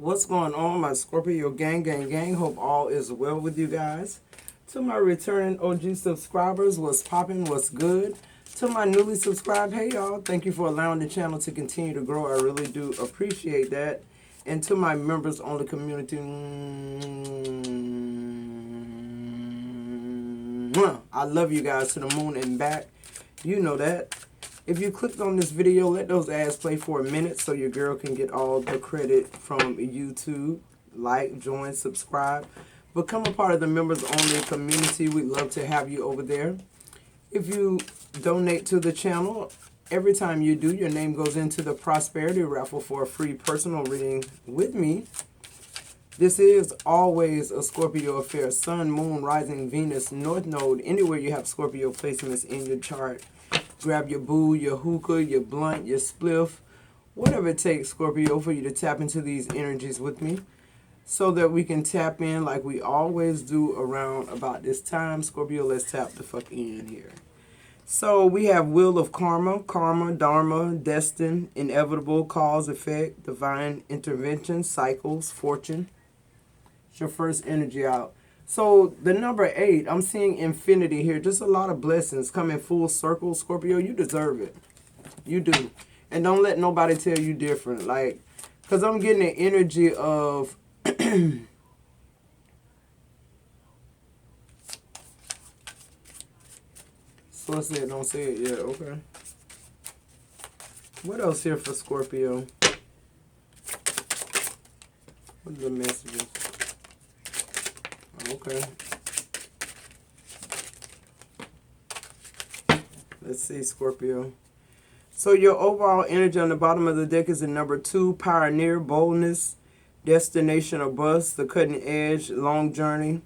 What's going on, my Scorpio gang? Hope all is well with you guys. To my returning OG subscribers, what's popping, what's good? To my newly subscribed, hey y'all, thank you for allowing the channel to continue to grow. I really do appreciate that. And to my members only community, I love you guys to the moon and back. You know that. If you clicked on this video, let those ads play for a minute so your girl can get all the credit from YouTube. Like, join, subscribe. Become a part of the members only community. We'd love to have you over there. If you donate to the channel, every time you do, your name goes into the prosperity raffle for a free personal reading with me. This is always a Scorpio affair. Sun, Moon, Rising, Venus, North Node, anywhere you have Scorpio placements in your chart. Grab your boo, your hookah, your blunt, your spliff, whatever it takes, Scorpio, for you to tap into these energies with me so that we can tap in like we always do around about this time. Scorpio, let's tap the fuck in here. So we have Wheel of Karma, Karma, Dharma, Destined, Inevitable, Cause, Effect, Divine Intervention, Cycles, Fortune. It's your first energy out. So the number 8, I'm seeing infinity here. Just a lot of blessings coming full circle. Scorpio, you deserve it. You do. And don't let nobody tell you different. Like, because I'm getting the energy of... So I said, don't say it yet. Okay. What else here for Scorpio? What are the messages? Okay. Let's see, Scorpio. So your overall energy on the bottom of the deck is the number 2, pioneer, boldness, destination or bust, the cutting edge, long journey,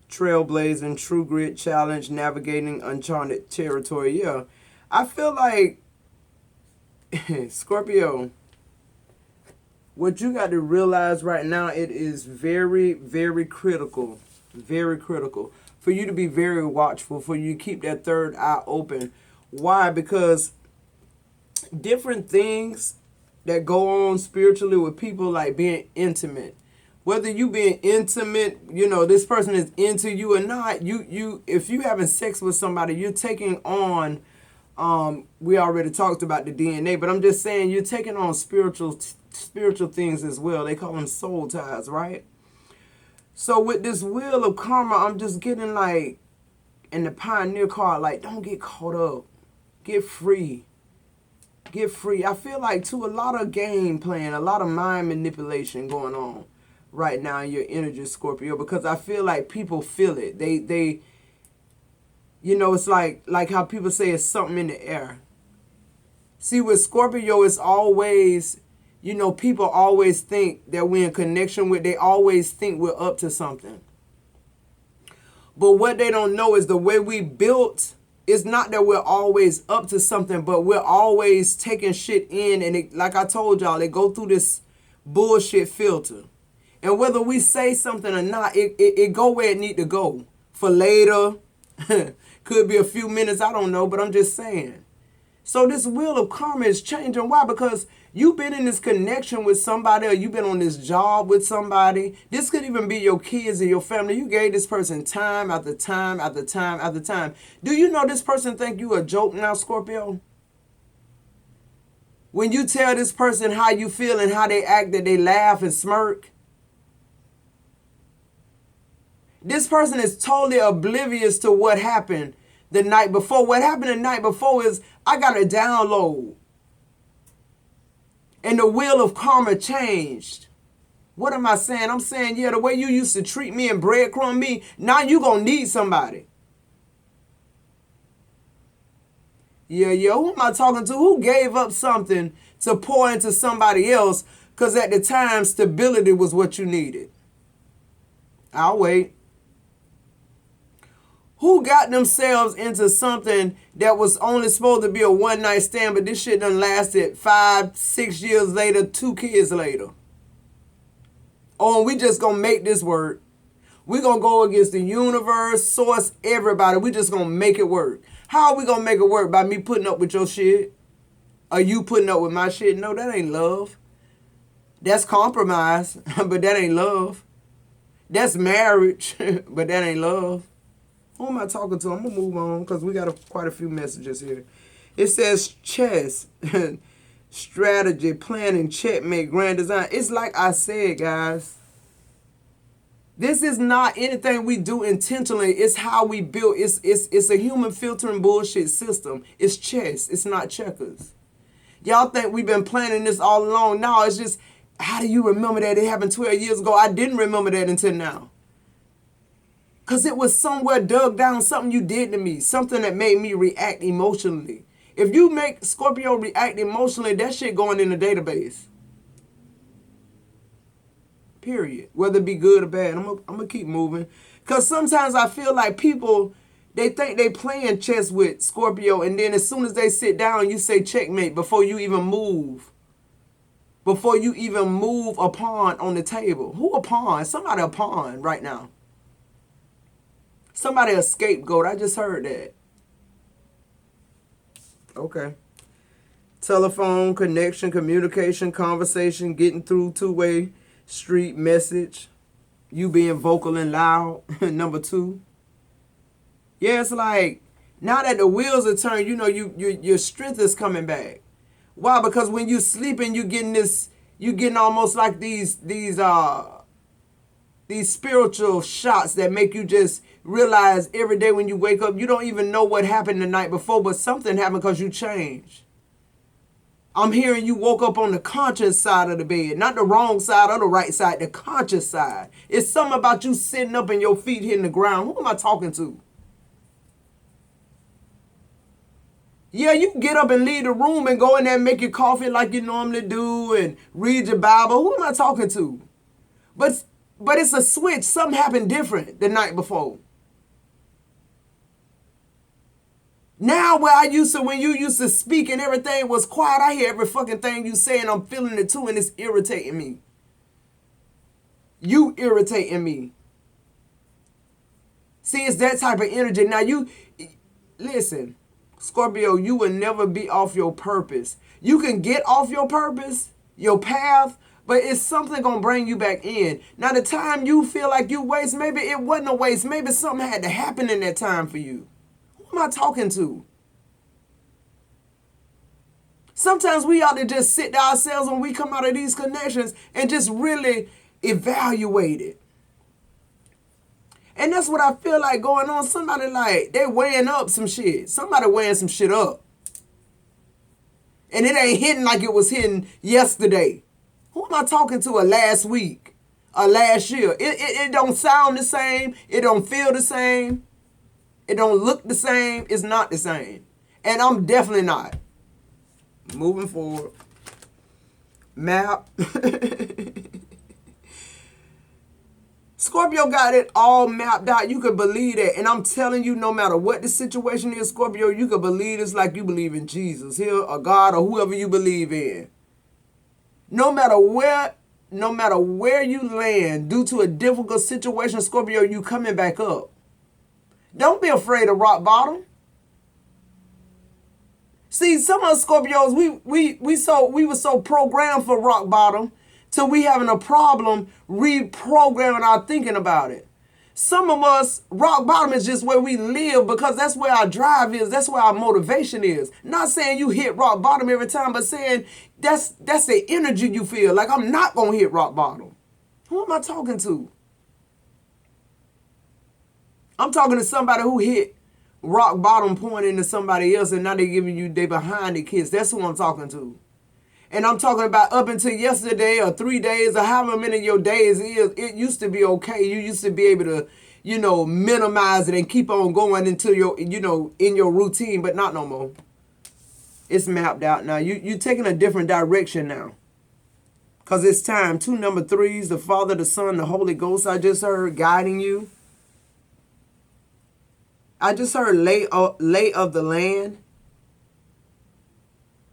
trailblazing, true grit, challenge, navigating uncharted territory. Yeah, I feel like, Scorpio, what you got to realize right now, it is very, very critical. Very critical for you to be very watchful, for you to keep that third eye open. Why? Because different things that go on spiritually with people, like being intimate, whether you being intimate, you know, this person is into you or not, you if you having sex with somebody, you're taking on, we already talked about the DNA, but I'm just saying you're taking on spiritual things as well. They call them soul ties, right? So with this Wheel of Karma, I'm just getting like, in the Pioneer card, like, don't get caught up. Get free. Get free. I feel like, too, a lot of game playing, a lot of mind manipulation going on right now in your energy, Scorpio, because I feel like people feel it. They you know, it's like how people say it's something in the air. See, with Scorpio, it's always... You know, people always think that we're in connection with, they always think we're up to something. But what they don't know is the way we built, it's not that we're always up to something, but we're always taking shit in. And it, like I told y'all, they go through this bullshit filter. And whether we say something or not, it go where it need to go. For later, could be a few minutes, I don't know, but I'm just saying. So this Wheel of Karma is changing. Why? Because you've been in this connection with somebody, or you've been on this job with somebody. This could even be your kids or your family. You gave this person time after time after time after time. Do you know this person think you a joke now, Scorpio? When you tell this person how you feel and how they act, that they laugh and smirk. This person is totally oblivious to what happened the night before. What happened the night before is, I got a download. And the Wheel of Karma changed. What am I saying? I'm saying, yeah, the way you used to treat me and breadcrumb me, now you gonna need somebody. Yeah, who am I talking to? Who gave up something to pour into somebody else because at the time, stability was what you needed? I'll wait. Who got themselves into something that was only supposed to be a one-night stand, but this shit done lasted 5, 6 years later, 2 kids later? Oh, we just gonna make this work. We gonna go against the universe, source, everybody. We just gonna make it work. How are we gonna make it work? By me putting up with your shit? Are you putting up with my shit? No, that ain't love. That's compromise, but that ain't love. That's marriage, but that ain't love. Who am I talking to? I'm going to move on because we got quite a few messages here. It says chess, strategy, planning, checkmate, grand design. It's like I said, guys. This is not anything we do intentionally. It's how we build. It's a human filtering bullshit system. It's chess. It's not checkers. Y'all think we've been planning this all along. No, it's just, how do you remember that it happened 12 years ago? I didn't remember that until now. Because it was somewhere dug down, something you did to me, something that made me react emotionally. If you make Scorpio react emotionally, that shit going in the database. Period. Whether it be good or bad. I'm gonna keep moving. Because sometimes I feel like people, they think they playing chess with Scorpio, and then as soon as they sit down, you say checkmate before you even move. Before you even move a pawn on the table. Who a pawn? Somebody a pawn right now. Somebody a scapegoat. I just heard that. Okay. Telephone, connection, communication, conversation, getting through, two-way street message. You being vocal and loud. Number 2. Yeah, it's like, now that the wheels are turned, you know, your strength is coming back. Why? Because when you sleeping, you getting almost like these spiritual shots that make you just realize every day when you wake up, you don't even know what happened the night before, but something happened because you changed. I'm hearing you woke up on the conscious side of the bed, not the wrong side or the right side, the conscious side. It's something about you sitting up and your feet hitting the ground. Who am I talking to? Yeah, you can get up and leave the room and go in there and make your coffee like you normally do and read your Bible. Who am I talking to? But it's a switch. Something happened different the night before. Now where I used to, when you used to speak and everything was quiet, I hear every fucking thing you say and I'm feeling it too, and it's irritating me. You irritating me. See, it's that type of energy. Now listen, Scorpio, you will never be off your purpose. You can get off your purpose, your path, but it's something going to bring you back in. Now, the time you feel like you waste, maybe it wasn't a waste. Maybe something had to happen in that time for you. Who am I talking to? Sometimes we ought to just sit to ourselves when we come out of these connections and just really evaluate it. And that's what I feel like going on. Somebody like, they weighing up some shit. Somebody weighing some shit up. And it ain't hitting like it was hitting yesterday. Who am I talking to? Last week? Last year? It don't sound the same. It don't feel the same. It don't look the same. It's not the same. And I'm definitely not. Moving forward. Map. Scorpio got it all mapped out. You could believe that. And I'm telling you, no matter what the situation is, Scorpio, you could believe this like you believe in Jesus here, or God, or whoever you believe in. No matter where you land due to a difficult situation, Scorpio, you coming back up. Don't be afraid of rock bottom. See, some of us Scorpios, we were so programmed for rock bottom till we having a problem reprogramming our thinking about it. Some of us, rock bottom is just where we live because that's where our drive is. That's where our motivation is. Not saying you hit rock bottom every time, but saying that's the energy you feel. Like, I'm not going to hit rock bottom. Who am I talking to? I'm talking to somebody who hit rock bottom pointing to somebody else and now they giving you they behind the kiss. That's who I'm talking to. And I'm talking about up until yesterday or 3 days or however many of your days is, it used to be okay. You used to be able to, minimize it and keep on going until you're, in your routine, but not no more. It's mapped out now. You're taking a different direction now. Because it's time. 2 number 3s, the Father, the Son, the Holy Ghost, I just heard guiding you. I just heard lay of the land.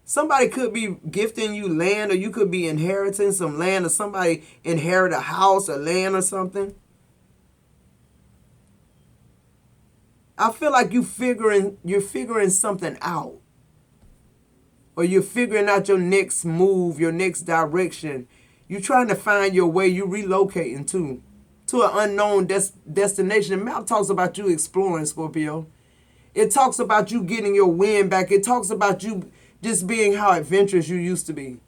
Somebody could be gifting you land, or you could be inheriting some land, or somebody inherit a house or land or something. I feel like you're figuring something out. Or you're figuring out your next move, your next direction. You trying to find your way. You relocating to an unknown destination. The map talks about you exploring, Scorpio. It talks about you getting your wind back. It talks about you just being how adventurous you used to be.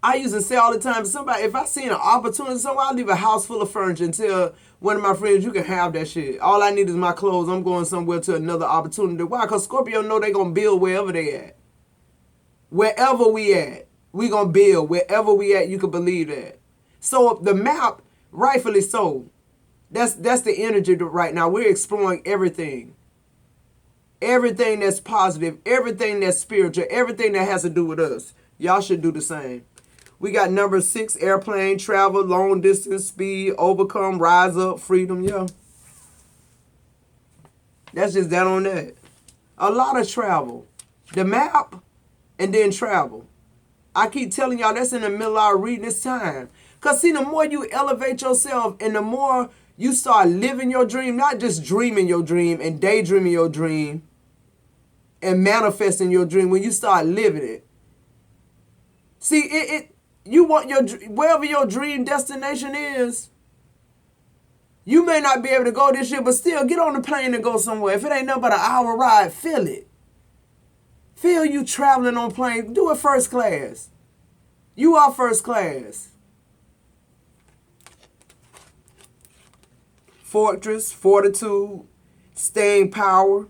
I used to say all the time, somebody, if I see an opportunity somewhere, I'll leave a house full of furniture and tell one of my friends, you can have that shit. All I need is my clothes. I'm going somewhere to another opportunity. Why? Because Scorpio know they going to build wherever they at. Wherever we at, we going to build. Wherever we at, you can believe that. So the map, rightfully so, that's the energy right now. We're exploring everything. Everything that's positive, everything that's spiritual, everything that has to do with us. Y'all should do the same. We got number 6, airplane, travel, long distance, speed, overcome, rise up, freedom, yeah. That's just that on that. A lot of travel. The map and then travel. I keep telling y'all that's in the middle of our reading this time. Because see, the more you elevate yourself and the more you start living your dream, not just dreaming your dream and daydreaming your dream and manifesting your dream, when you start living it. See, you want your, wherever your dream destination is, you may not be able to go this year, but still get on the plane and go somewhere. If it ain't nothing but an hour ride, feel it. Feel you traveling on plane. Do it first class. You are first class. Fortress, fortitude, staying power,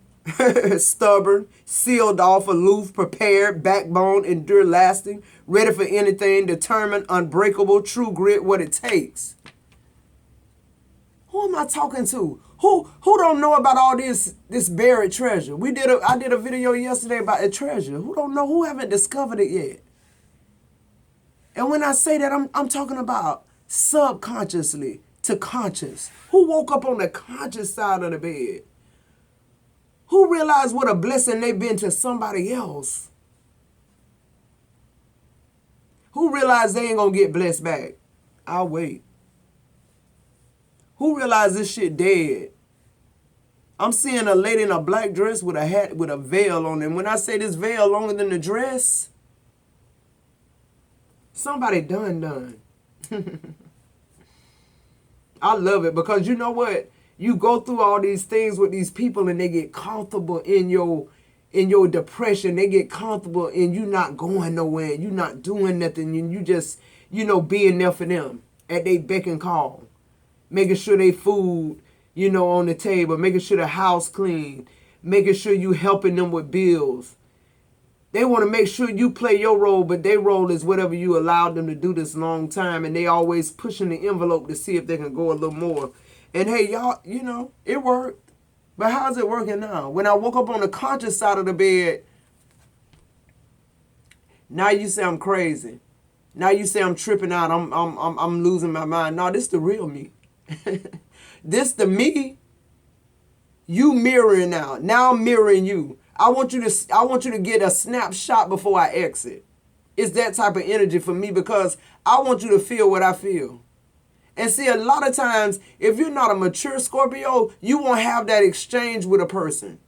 stubborn, sealed off, aloof, prepared, backbone, endure, lasting, ready for anything, determined, unbreakable, true grit, what it takes. Who am I talking to? Who don't know about all this buried treasure? I did a video yesterday about the treasure. Who don't know? Who haven't discovered it yet? And when I say that, I'm talking about subconsciously to conscious. Who woke up on the conscious side of the bed? Who realized what a blessing they've been to somebody else? Who realized they ain't gonna get blessed back? I'll wait. Who realized this shit dead? I'm seeing a lady in a black dress with a hat with a veil on it. And when I say this veil longer than the dress, somebody done. I love it because you know what? You go through all these things with these people and they get comfortable in your depression. They get comfortable in you not going nowhere. You not doing nothing. And you just, being there for them at they beck and call. Making sure they food, on the table. Making sure the house clean. Making sure you helping them with bills. They want to make sure you play your role, but their role is whatever you allowed them to do this long time. And they always pushing the envelope to see if they can go a little more. And hey, y'all, it worked. But how's it working now? When I woke up on the conscious side of the bed, now you say I'm crazy. Now you say I'm tripping out. I'm losing my mind. No, this the real me. This the me. You mirroring now. Now I'm mirroring you. I want you to get a snapshot before I exit. It's that type of energy for me because I want you to feel what I feel. And see, a lot of times, if you're not a mature Scorpio, you won't have that exchange with a person.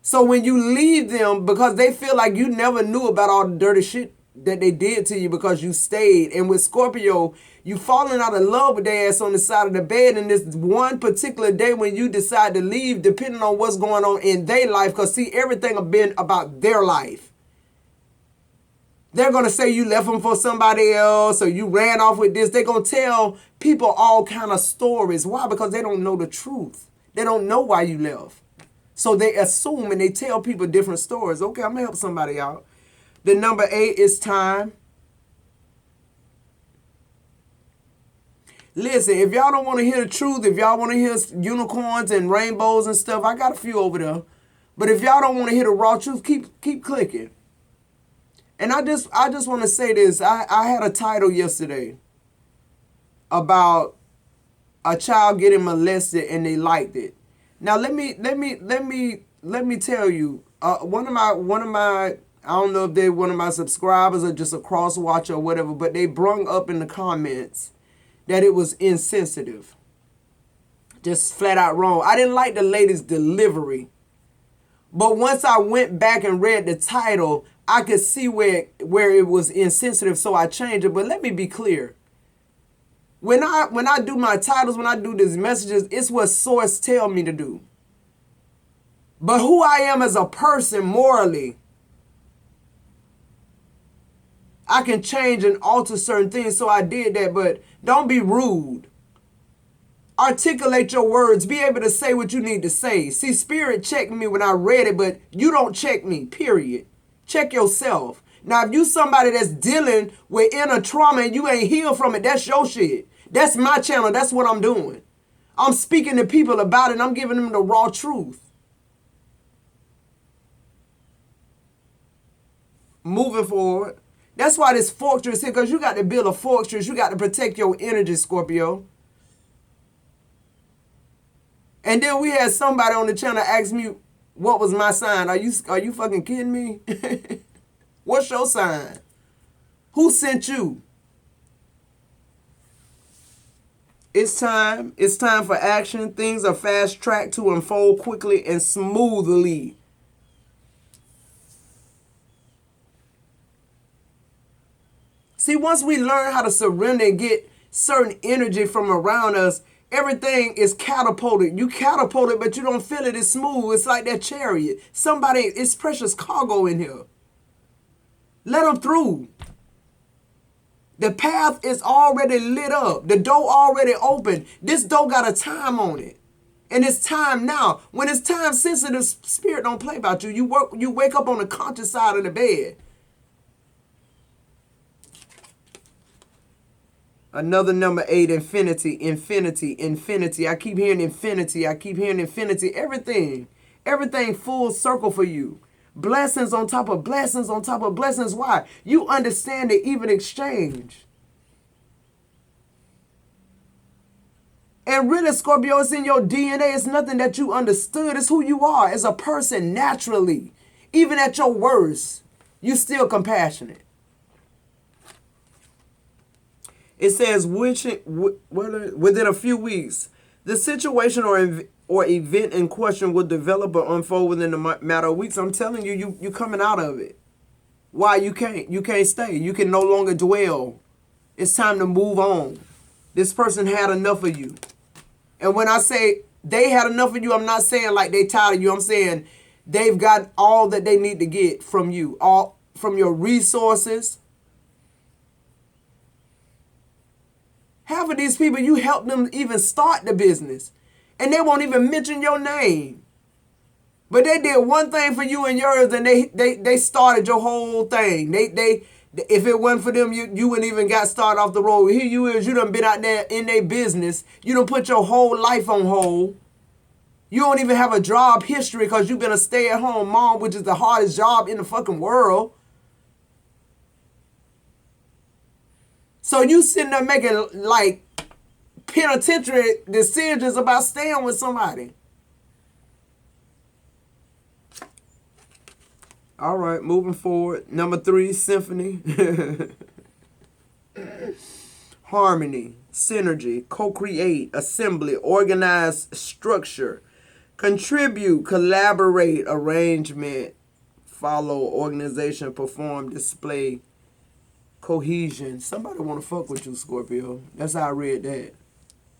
So when you leave them because they feel like you never knew about all the dirty shit that they did to you because you stayed. And with Scorpio, you falling out of love with their ass on the side of the bed. And this one particular day when you decide to leave, depending on what's going on in their life, because see, everything has been about their life. They're going to say you left them for somebody else or you ran off with this. They're going to tell people all kind of stories. Why? Because they don't know the truth. They don't know why you left. So they assume and they tell people different stories. Okay, I'm going to help somebody out. The number 8 is time. Listen, if y'all don't want to hear the truth, if y'all want to hear unicorns and rainbows and stuff, I got a few over there. But if y'all don't want to hear the raw truth, keep clicking. And I just want to say this. I had a title yesterday about a child getting molested and they liked it. Now let me tell you, one of my I don't know if they're one of my subscribers or just a cross watcher or whatever, but they brung up in the comments that it was insensitive. Just flat out wrong. I didn't like the lady's delivery. But once I went back and read the title, I could see where it was insensitive, so I changed it. But let me be clear. When I do my titles, when I do these messages, it's what source tell me to do. But who I am as a person morally, I can change and alter certain things, so I did that. But don't be rude. Articulate your words. Be able to say what you need to say. See, Spirit checked me when I read it, but you don't check me, period. Check yourself. Now, if you somebody that's dealing with inner trauma and you ain't healed from it, that's your shit. That's my channel. That's what I'm doing. I'm speaking to people about it, and I'm giving them the raw truth. Moving forward. That's why this fortress here, because you got to build a fortress. You got to protect your energy, Scorpio. And then we had somebody on the channel ask me what was my sign. Are you fucking kidding me? What's your sign? Who sent you? It's time. It's time for action. Things are fast tracked to unfold quickly and smoothly. See, once we learn how to surrender and get certain energy from around us, everything is catapulted. You catapulted, but you don't feel it. It's smooth. It's like that chariot. It's precious cargo in here. Let them through. The path is already lit up. The door already open. This door got a time on it. And it's time now. When it's time sensitive, Spirit don't play about you. You wake up on the conscious side of the bed. Another number 8, infinity, infinity, infinity. I keep hearing infinity. I keep hearing infinity. Everything full circle for you. Blessings on top of blessings on top of blessings. Why? You understand the even exchange. And really, Scorpio, it's in your DNA. It's nothing that you understood. It's who you are as a person naturally. Even at your worst, you still compassionate. It says, within a few weeks, the situation or event in question will develop or unfold within a matter of weeks. I'm telling you, you coming out of it. Why? You can't stay. You can no longer dwell. It's time to move on. This person had enough of you. And when I say they had enough of you, I'm not saying like they tired of you. I'm saying they've got all that they need to get from you, all from your resources. Half of these people, you help them even start the business. And they won't even mention your name. But they did one thing for you and yours, and they started your whole thing. If it wasn't for them, you wouldn't even got started off the road. Here you is, you done been out there in their business. You done put your whole life on hold. You don't even have a job history because you've been a stay-at-home mom, which is the hardest job in the fucking world. So you sitting there making like penitentiary decisions about staying with somebody. All right, moving forward. Number 3, symphony. Harmony, synergy, co-create, assembly, organize, structure, contribute, collaborate, arrangement, follow, organization, perform, display, cohesion. Somebody want to fuck with you, Scorpio. That's how I read that.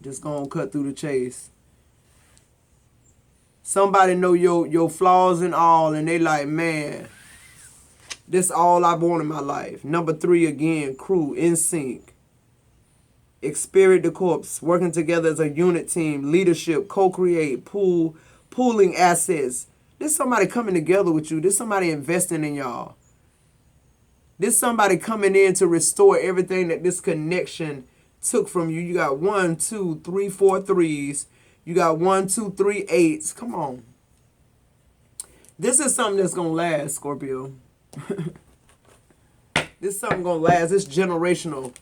Just gonna cut through the chase. Somebody know your flaws and all, and they like, man, this all I want in my life. Number 3 again, crew, in sync. Spirit the corpse, working together as a unit team, leadership, co-create, pooling assets. This somebody coming together with you. This somebody investing in y'all. This somebody coming in to restore everything that this connection took from you. You got 1, 2, 3, 4 3s. You got 1, 2, 3 8s. Come on. This is something that's going to last, Scorpio. This is something going to last. This generational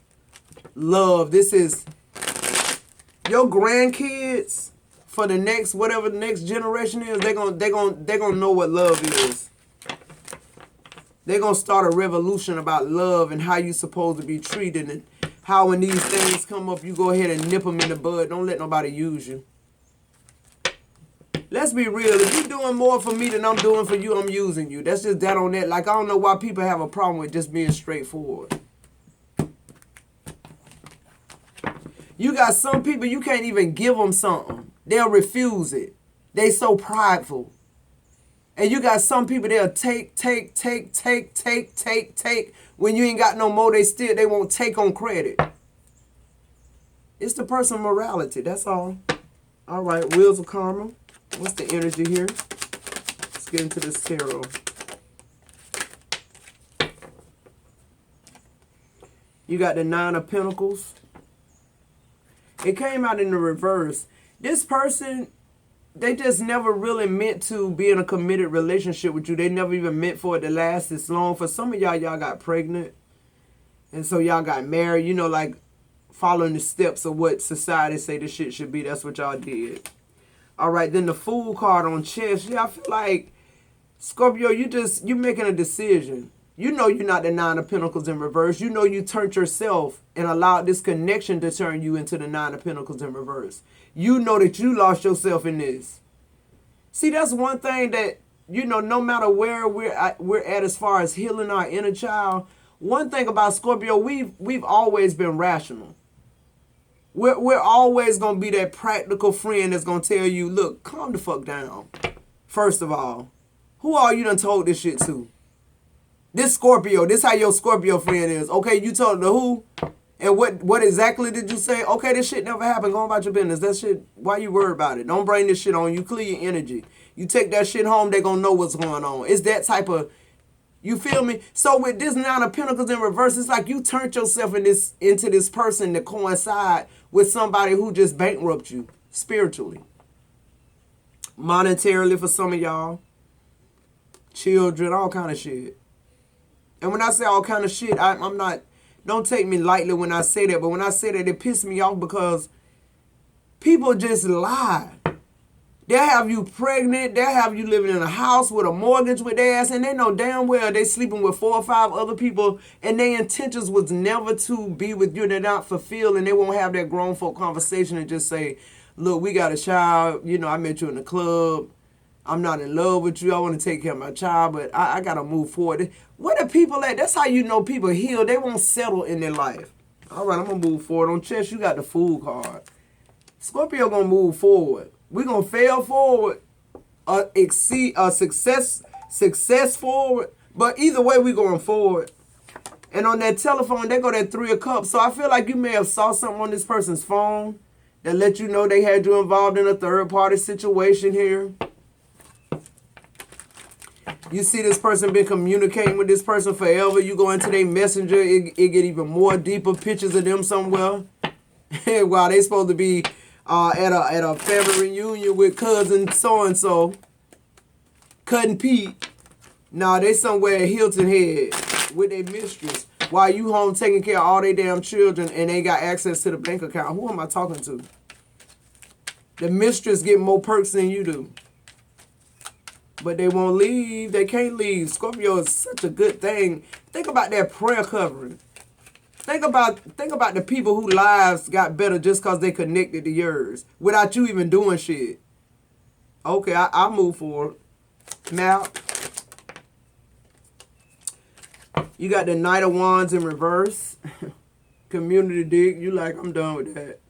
love. This is your grandkids for the next, whatever the next generation is. They're gonna know what love is. They're going to start a revolution about love and how you're supposed to be treated, and how when these things come up, you go ahead and nip them in the bud. Don't let nobody use you. let's be real. If you're doing more for me than I'm doing for you, I'm using you. That's just that on that. Like, I don't know why people have a problem with just being straightforward. You got some people, you can't even give them something. They'll refuse it. They so prideful. And you got some people, they'll take. When you ain't got no more, they won't take on credit. It's the person's morality, that's all. All right, Wheels of Karma. What's the energy here? Let's get into this tarot. You got the Nine of Pentacles. It came out in the reverse. This person, they just never really meant to be in a committed relationship with you. They never even meant for it to last this long. For some of y'all got pregnant. And so y'all got married. You know, like following the steps of what society say this shit should be. That's what y'all did. All right, then the Fool card on chest. Yeah, I feel like, Scorpio, you making a decision. You know you're not the Nine of Pentacles in reverse. You know you turned yourself and allowed this connection to turn you into the Nine of Pentacles in reverse. You know that you lost yourself in this. See, that's one thing that, you know, no matter where we're at as far as healing our inner child, one thing about Scorpio, we've always been rational. We're always going to be that practical friend that's going to tell you, look, calm the fuck down. First of all, who are you done told this shit to? This Scorpio, this how your Scorpio friend is. Okay, you told the who? And what exactly did you say? Okay, this shit never happened. Go about your business. That shit, why you worried about it? Don't bring this shit on. You clear your energy. You take that shit home, they gonna know what's going on. It's that type of, you feel me? So with this Nine of Pentacles in reverse, it's like you turned yourself into this person to coincide with somebody who just bankrupt you spiritually. Monetarily for some of y'all. Children, all kind of shit. And when I say all kind of shit, I'm not, don't take me lightly when I say that, but when I say that, it pisses me off because people just lie. They'll have you pregnant, they'll have you living in a house with a mortgage with their ass, and they know damn well they sleeping with 4 or 5 other people, and their intentions was never to be with you. They're not fulfilled, and they won't have that grown folk conversation and just say, look, we got a child, you know, I met you in the club, I'm not in love with you. I want to take care of my child, but I got to move forward. Where the people at? That's how you know people heal. They won't settle in their life. All right, I'm going to move forward. On chest, you got the Fool card. Scorpio going to move forward. We're going to fail forward, success forward. But either way, we going forward. And on that telephone, they go that 3 of Cups. So I feel like you may have saw something on this person's phone that let you know they had you involved in a third-party situation here. You see this person been communicating with this person forever. You go into their messenger, it get even more deeper pictures of them somewhere. While they supposed to be at a family reunion with cousin so-and-so, Cousin Pete. Nah, they somewhere at Hilton Head with their mistress. While you home taking care of all their damn children and they got access to the bank account. Who am I talking to? The mistress get more perks than you do. But they won't leave. They can't leave. Scorpio is such a good thing. Think about that prayer covering. Think about the people whose lives got better just because they connected to yours without you even doing shit. Okay, I'll move forward. Now, you got the Knight of Wands in reverse. Community dig. You like, I'm done with that.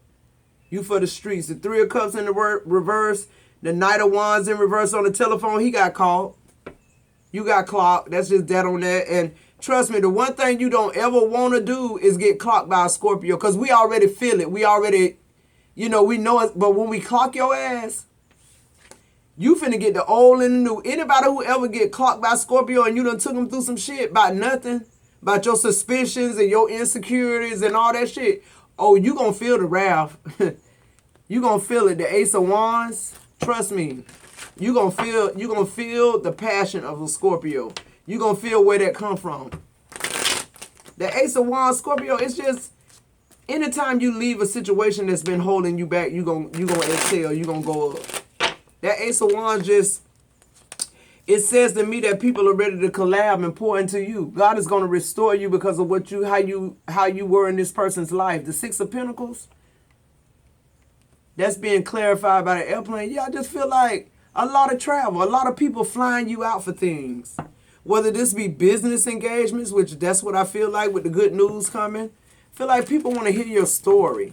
You for the streets. The 3 of Cups in the reverse. The Knight of Wands in reverse on the telephone, he got caught. You got clocked. That's just that on that. And trust me, the one thing you don't ever want to do is get clocked by a Scorpio. Because we already feel it. We already, you know, we know it. But when we clock your ass, you finna get the old and the new. Anybody who ever get clocked by Scorpio and you done took them through some shit about nothing, about your suspicions and your insecurities and all that shit, oh, you gonna feel the wrath. You gonna feel it. The Ace of Wands. Trust me, you gonna feel the passion of a Scorpio. You gonna feel where that come from. The Ace of Wands, Scorpio, it's just anytime you leave a situation that's been holding you back, you gonna exhale, you gonna go up. That Ace of Wands just, it says to me that people are ready to collab and pour into you. God is gonna restore you because of how you were in this person's life. The 6 of Pentacles. That's being clarified by the airplane. Yeah, I just feel like A lot of travel. A lot of people flying you out for things. Whether this be business engagements, which that's what I feel like with the good news coming. I feel like people want to hear your story.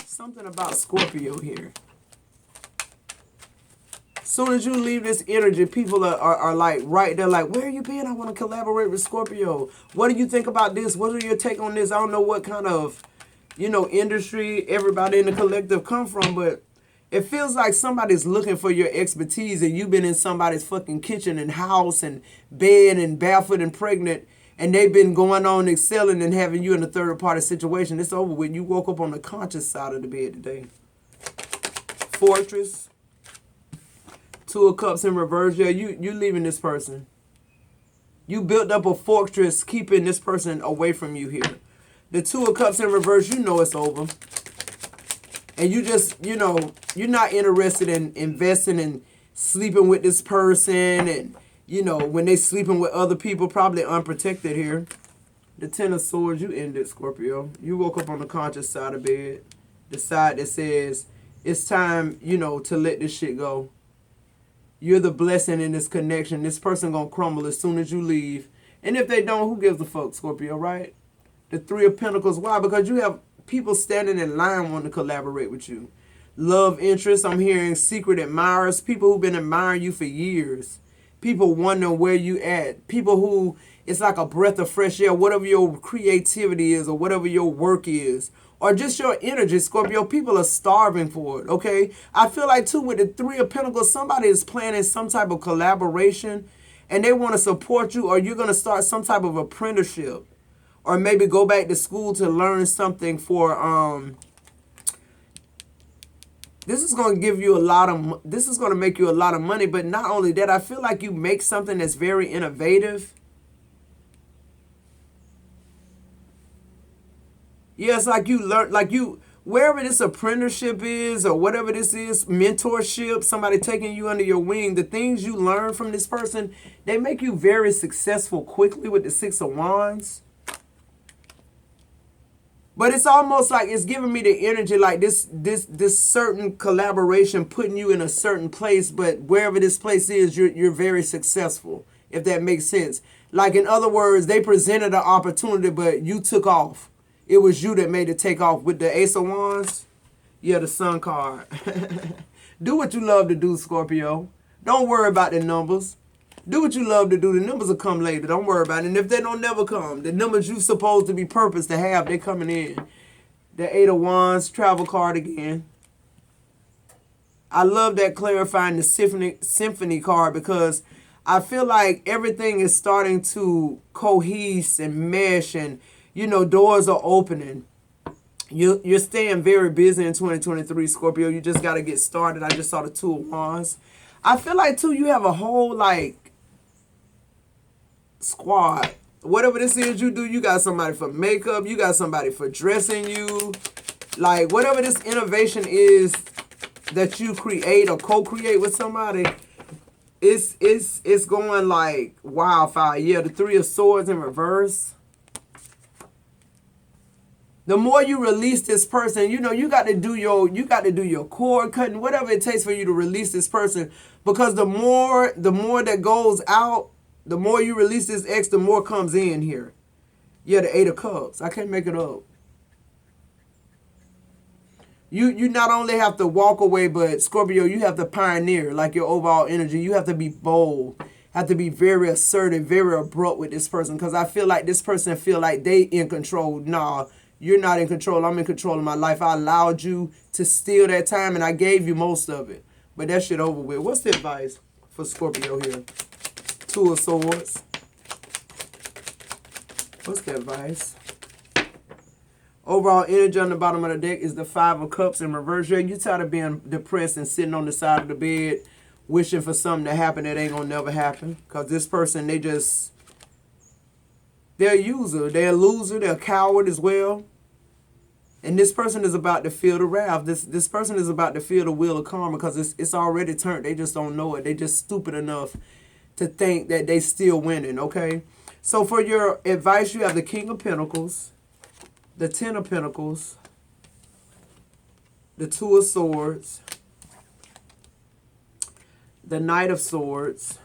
Something about Scorpio here. Soon as you leave this energy, people are like right there like, where you been? I want to collaborate with Scorpio. What do you think about this? What are your take on this? I don't know what kind of, industry everybody in the collective come from, but it feels like somebody's looking for your expertise and you've been in somebody's fucking kitchen and house and bed and barefoot and pregnant and they've been going on excelling and having you in a third party situation. It's over with. You woke up on the conscious side of the bed today. Fortress. Two of Cups in reverse. Yeah, you leaving this person. You built up a fortress keeping this person away from you here. The Two of Cups in reverse, you know it's over. And you just, you're not interested in investing in sleeping with this person and, when they sleeping with other people, probably unprotected here. The Ten of Swords, you ended, Scorpio. You woke up on the conscious side of bed. The side that says, it's time, to let this shit go. You're the blessing in this connection. This person gonna crumble as soon as you leave. And if they don't, who gives a fuck, Scorpio, right? The Three of Pentacles. Why? Because you have people standing in line wanting to collaborate with you. Love interest. I'm hearing secret admirers. People who've been admiring you for years. People wondering where you at. People who, it's like a breath of fresh air. Whatever your creativity is or whatever your work is. Or just your energy, Scorpio. People are starving for it, okay? I feel like, too, with the Three of Pentacles, somebody is planning some type of collaboration and they want to support you, or you're going to start some type of apprenticeship. Or maybe go back to school to learn something for, this is going to give you this is going to make you a lot of money. But not only that, I feel like you make something that's very innovative. Yeah, it's like you learn, wherever this apprenticeship is or whatever this is, mentorship, somebody taking you under your wing, the things you learn from this person, they make you very successful quickly with the Six of Wands. But it's almost like it's giving me the energy like this certain collaboration putting you in a certain place, but wherever this place is, you're very successful, if that makes sense. Like, in other words, they presented an opportunity, but you took off. It was you that made it take off. With the Ace of Wands, yeah, the Sun card. Do what you love to do, Scorpio. Don't worry about the numbers. Do what you love to do. The numbers will come later. Don't worry about it. And if they don't never come, the numbers you supposed to be purposed to have, they're coming in. The Eight of Wands, travel card again. I love that clarifying the symphony card because I feel like everything is starting to cohese and mesh and, doors are opening. You're staying very busy in 2023, Scorpio. You just got to get started. I just saw the Two of Wands. I feel like, too, you have a whole, squad. Whatever this is you do, you got somebody for makeup. You got somebody for dressing you. Like, whatever this innovation is that you create or co-create with somebody, it's going like wildfire. Yeah, the Three of Swords in reverse. The more you release this person, you got to do your cord cutting, whatever it takes for you to release this person. Because the more that goes out, the more you release this ex, the more comes in here. Yeah, the Eight of Cups. I can't make it up. You not only have to walk away, but Scorpio, you have to pioneer, like your overall energy. You have to be bold. Have to be very assertive, very abrupt with this person. Because I feel like this person feel like they in control. Nah. You're not in control. I'm in control of my life. I allowed you to steal that time, and I gave you most of it. But that shit over with. What's the advice for Scorpio here? Two of Swords. What's the advice? Overall energy on the bottom of the deck is the Five of Cups in reverse. You tired of being depressed and sitting on the side of the bed wishing for something to happen that ain't gonna never happen. Because this person, they're a user, they're a loser, they're a coward as well. And this person is about to feel the wrath. This person is about to feel the wheel of karma because it's already turned. They just don't know it. They just stupid enough to think that they still winning, okay? So for your advice, you have the King of Pentacles, the Ten of Pentacles, the Two of Swords, the Knight of Swords,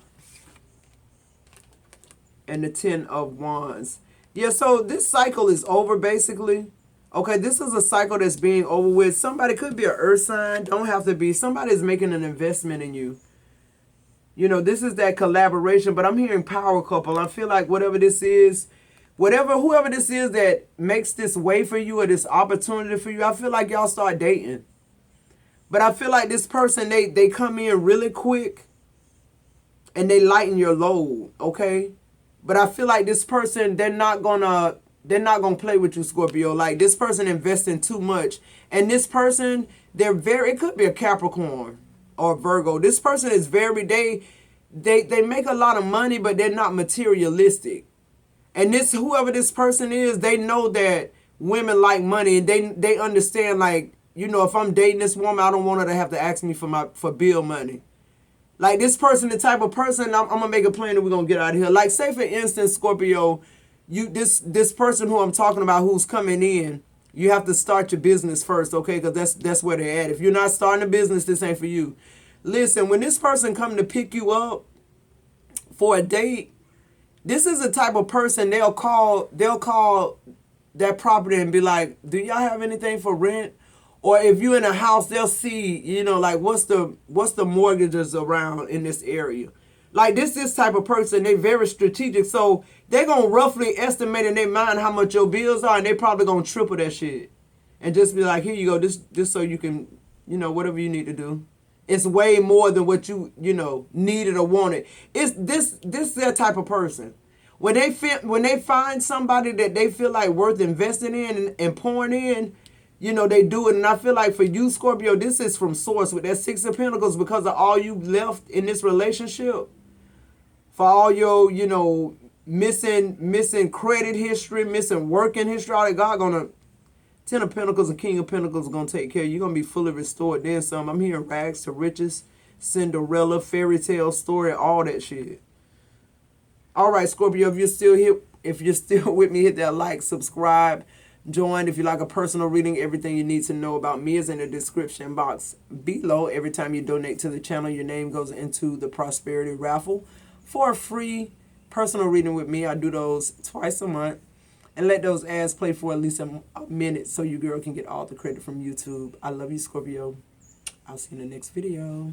and the Ten of Wands. Yeah, so this cycle is over basically. Okay, this is a cycle that's being over with. Somebody could be an earth sign, don't have to be. Somebody's making an investment in you. You know, this is that collaboration, but I'm hearing power couple. I feel like whatever this is, whoever this is that makes this way for you or this opportunity for you, I feel like y'all start dating. But I feel like this person, they come in really quick and they lighten your load, okay? But I feel like this person, they're not gonna play with you, Scorpio. Like, this person investing too much. And this person, it could be a Capricorn or Virgo. This person is they make a lot of money, but they're not materialistic. And whoever this person is, they know that women like money, and they understand, like, you know, if I'm dating this woman, I don't want her to have to ask me for bill money. Like, this person, the type of person, I'm gonna make a plan that we're gonna get out of here. Like, say for instance, Scorpio, this person who I'm talking about who's coming in, you have to start your business first, okay? Because that's where they're at. If you're not starting a business, this ain't for you. Listen, when this person come to pick you up for a date, this is the type of person they'll call that property and be like, do y'all have anything for rent? Or if you're in a house, they'll see, you know, like, what's the mortgages around in this area. Like, this type of person, they very strategic. So they're going to roughly estimate in their mind how much your bills are, and they probably going to triple that shit. And just be like, here you go, this so you can, you know, whatever you need to do. It's way more than what you know, needed or wanted. It's this that type of person. When they find somebody that they feel like worth investing in and pouring in, you know, they do it. And I feel like for you, Scorpio, this is from source with that Six of Pentacles, because of all you left in this relationship. For all your, you know, missing credit history, missing working history, all that, God gonna, Ten of Pentacles and King of Pentacles are gonna take care of you. You're gonna be fully restored. Then some. I'm hearing rags to riches, Cinderella, fairy tale story, all that shit. All right, Scorpio, if you're still here, if you're still with me, hit that like, subscribe, join. If you like a personal reading, everything you need to know about me is in the description box below. Every time you donate to the channel, your name goes into the prosperity raffle for a free personal reading with me. I do those twice a month, and let those ads play for at least a minute so your girl can get all the credit from YouTube. I love you, Scorpio. I'll see you in the next video.